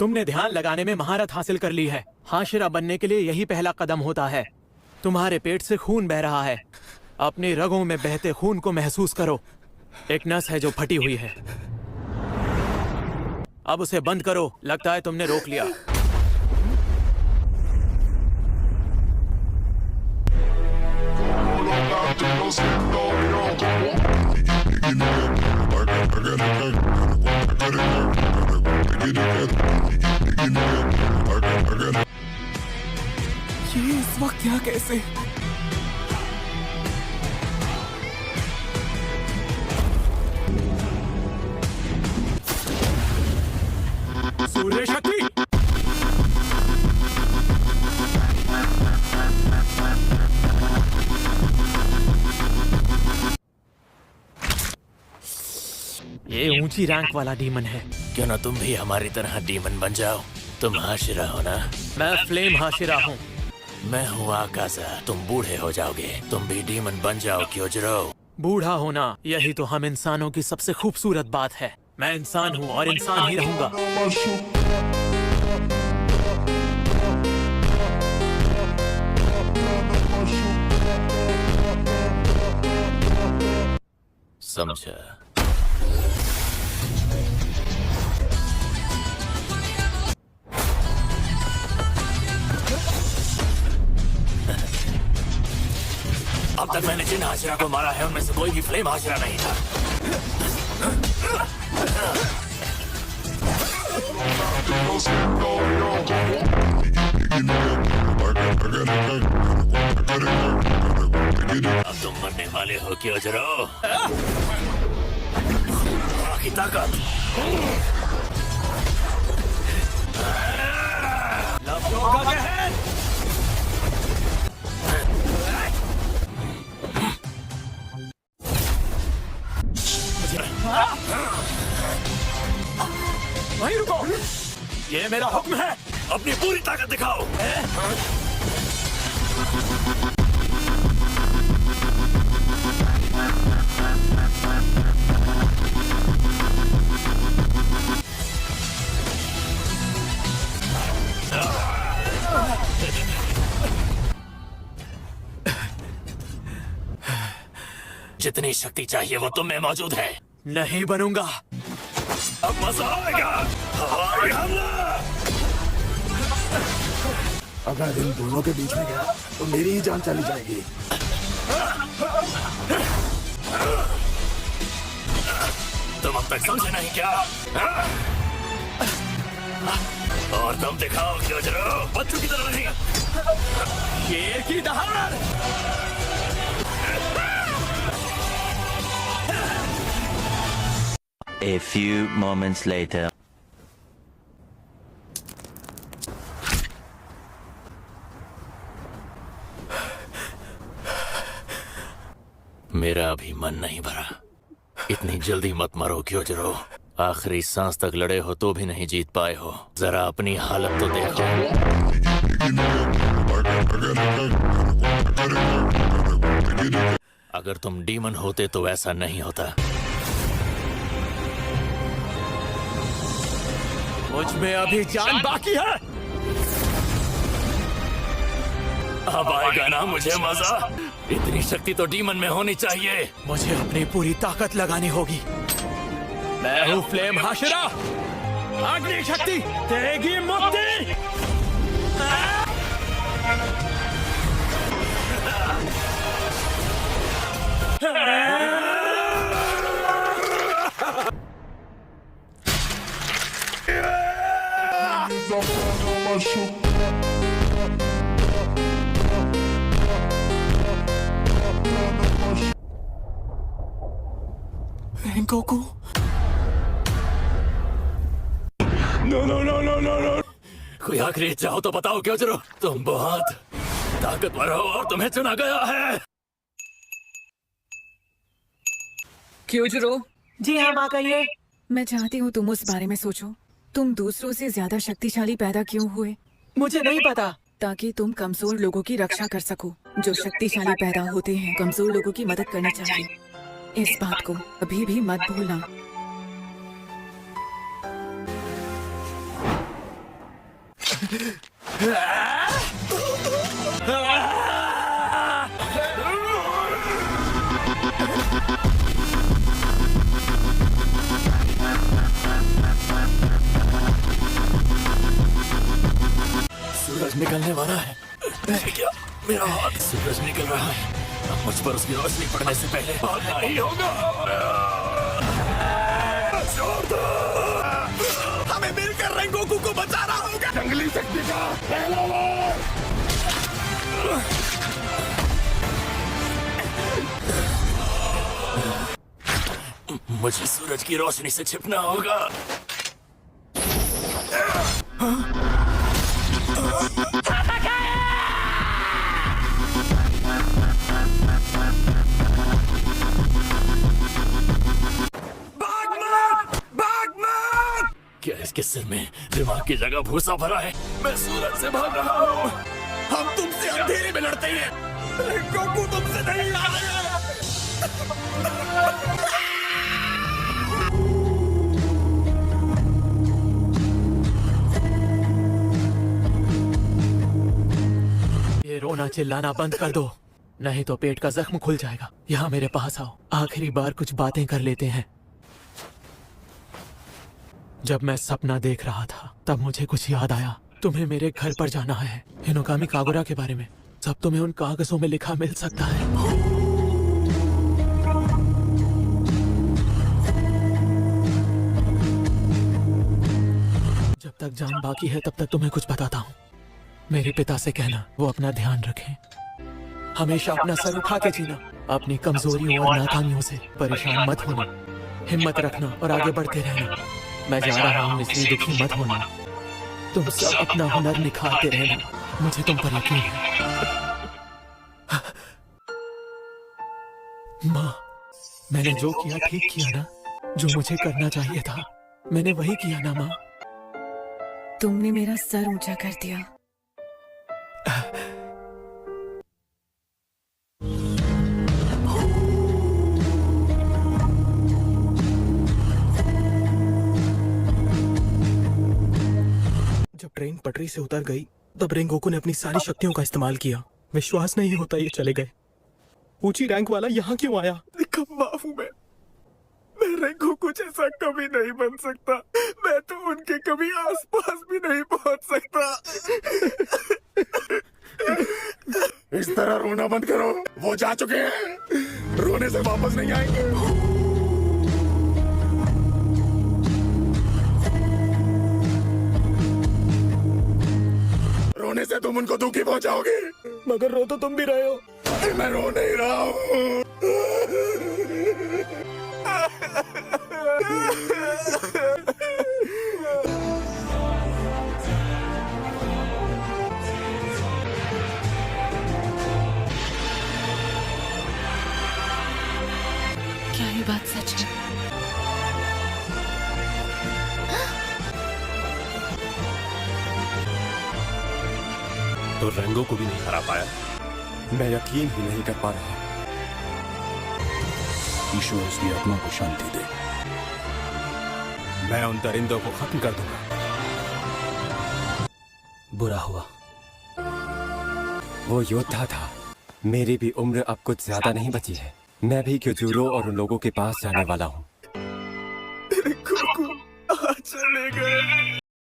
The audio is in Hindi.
तुमने ध्यान लगाने में महारत हासिल कर ली है। हाशिरा बनने के लिए यही पहला कदम होता है। तुम्हारे पेट से खून बह रहा है। अपनी रगों में बहते खून को महसूस करो। एक नस है जो फटी हुई है। अब उसे बंद करो। लगता है तुमने रोक लिया। ये इस वक्त यहाँ कैसे? सूर्य शक्ति। ये ऊंची रैंक वाला डीमन है। क्यों ना तुम भी हमारी तरह डीमन बन जाओ। तुम हाशिरा हो ना? मैं फ्लेम हाशिरा हूँ। मैं हूँ आकाशा। तुम बूढ़े हो जाओगे। तुम भी डीमन बन जाओ क्योजरो। बूढ़ा होना, यही तो हम इंसानों की सबसे खूबसूरत बात है। मैं इंसान हूँ और इंसान ही रहूंगा। समझा? अब तक मैंने जिन हाशिरा को मारा है उनमें से कोई भी फ्लेम हाशिरा नहीं था। अब तुम मरने वाले हो क्योजरो। की ताकत। लफ्ज़ों का कहर। वहीं रुको। ये मेरा हुक्म है। अपनी पूरी ताकत दिखाओ। जितनी शक्ति चाहिए वो तुम में मौजूद है। नहीं बनूंगा। अब मजा आएगा। हवाई हमला। अगर इन दोनों के बीच में गया तो मेरी ही जान चली जाएगी। तुम अब तक समझे नहीं क्या? और तुम दिखाओ क्योजरो। बच्चों की तरह नहीं। शेर की दहाड़। A few moments later. मेरा अभी मन नहीं भरा। इतनी जल्दी मत मरो क्योजरो। आखिरी सांस तक लड़े हो तो भी नहीं जीत पाए हो। जरा अपनी हालत तो देखो। अगर तुम डीमन होते तो ऐसा नहीं होता। मुझ में अभी जान बाकी है। अब आएगा ना मुझे मजा। इतनी शक्ति तो डीमन में होनी चाहिए। मुझे अपनी पूरी ताकत लगानी होगी। मैं हूँ फ्लेम हाशिरा। अग्नि शक्ति देगी मुक्ति। Goku. No no no no no no. कोई आखिरी इच्छा हो तो बताओ क्योजरो। तुम बहुत ताकतवर हो और तुम्हें चुना गया है। क्योजरो। जी हाँ माँ कहिए। मैं चाहती हूँ तुम उस बारे में सोचो। तुम दूसरों से ज्यादा शक्तिशाली पैदा क्यों हुए? मुझे नहीं पता। ताकि तुम कमजोर लोगों की रक्षा कर सको। जो शक्तिशाली पैदा होते हैं कमजोर लोगों की मदद करनी चाहिए। इस बात को कभी भी मत भूलना। सूरज निकलने वाला है। क्या मेरा हाथ? सूरज निकल रहा है। अब मुझ पर उसकी रोशनी पड़ने से पहले भागना ही होगा। हमें मिलकर रेंगोकू को बचाना होगा। जंगली शक्ति का पहला वार। मुझे सूरज की रोशनी से छिपना होगा। क्या इसके सिर में दिमाग की जगह भूसा भरा है? मैं सूरज से भाग रहा हूँ। हम तुमसे अंधेरे में लड़ते हैं। रेंगोकू तुमसे नहीं लड़ेगा। ये रोना चिल्लाना बंद कर दो, नहीं तो पेट का जख्म खुल जाएगा। यहाँ मेरे पास आओ, आखिरी बार कुछ बातें कर लेते हैं। जब मैं सपना देख रहा था तब मुझे कुछ याद आया। तुम्हें मेरे घर पर जाना है, हिनोकामी कागुरा के बारे में। सब तुम्हें उन कागजों में लिखा मिल सकता है। जब तक जान बाकी है तब तक तुम्हें कुछ बताता हूँ। मेरे पिता से कहना वो अपना ध्यान रखें। हमेशा अपना सर उठा के जीना। अपनी कमजोरियों और नाकामियों से परेशान मत होना। हिम्मत रखना और आगे बढ़ते रहना। मैं जा रहा हूँ इसलिए दुखी मत होना। तुम सब अपना हुनर निखारते रहना। मुझे तुम पर यकीन है। माँ, मैंने जो किया ठीक किया ना? जो मुझे करना चाहिए था मैंने वही किया ना माँ? तुमने मेरा सर ऊंचा कर दिया। जब ट्रेन पटरी से उतर गई तब रेंगोकू ने अपनी सारी शक्तियों का इस्तेमाल किया। विश्वास नहीं होता ये चले गए। ऊंची रैंक वाला यहाँ क्यों आया? निकम्मा हूँ मैं रेंगोकू जैसा कभी नहीं बन सकता। मैं तो उनके कभी आसपास भी नहीं पहुंच सकता। इस तरह रोना बंद करो। वो जा चुके हैं, रोने से वापस नहीं आएंगे। रोने से तुम उनको दुखी पहुंचाओगे। मगर रो तो तुम भी रहे हो। अरे मैं रो नहीं रहा हूँ। क्या ये बात सच है? तो रंगों को भी नहीं हरा पाया। मैं यकीन ही नहीं कर पा रहा। ईश्वर उसकी आत्मा को शांति दे। मैं उन दरिंदों को खत्म कर दूंगा। बुरा हुआ। वो योद्धा था। मेरी भी उम्र अब कुछ ज्यादा नहीं बची है। मैं भी क्योजूरो और उन लोगों के पास जाने वाला हूँ। चले गए।